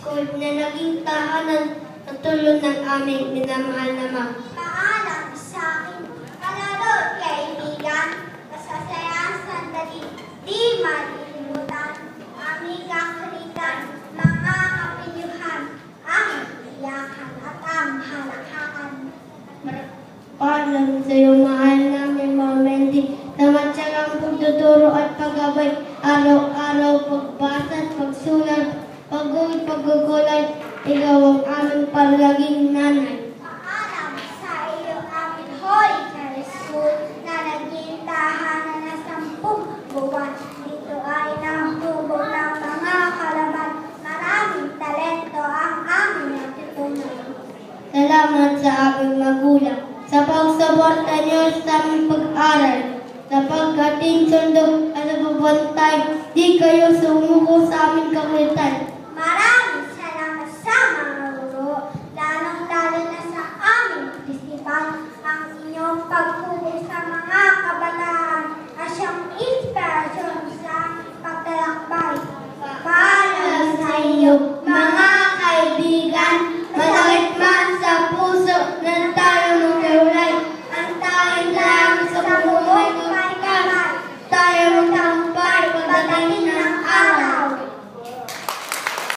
school na naging tahanan at tulong ng aming minamahal na Ma. Paalam sa aking kalaro, kaibigan, masasayang sandali, di malilimutan, aming kakalitan, mga kapilyuhan, ang iyakan at ang halakhakan. Paalam sa iyo, mahal namin Ma'am Mendy, na matyagang pagtuturo at paggabay, araw-araw pagbasa at pagsulat, paggugulat, ikaw ang aming palaging nanay. Paalam sa iyo, aming Holy Care School, na naging tahanan na 10 buwan. Dito ay nahubog ng mga kalaban, maraming talento ang aming natutunan. Salamat sa aming magulang sa pagsuporta niyo sa aming pag-aral, sa pagkating sundo at sa pagbantay, di kayo sumuko sa aming kakulitan. Maraming salamat sa mga guro, lalong-lalo na sa aming principal, ang inyong pagtulong sa mga kabataan at siyang inspirasyon sa pagtalakbay. Paalam sa iyo.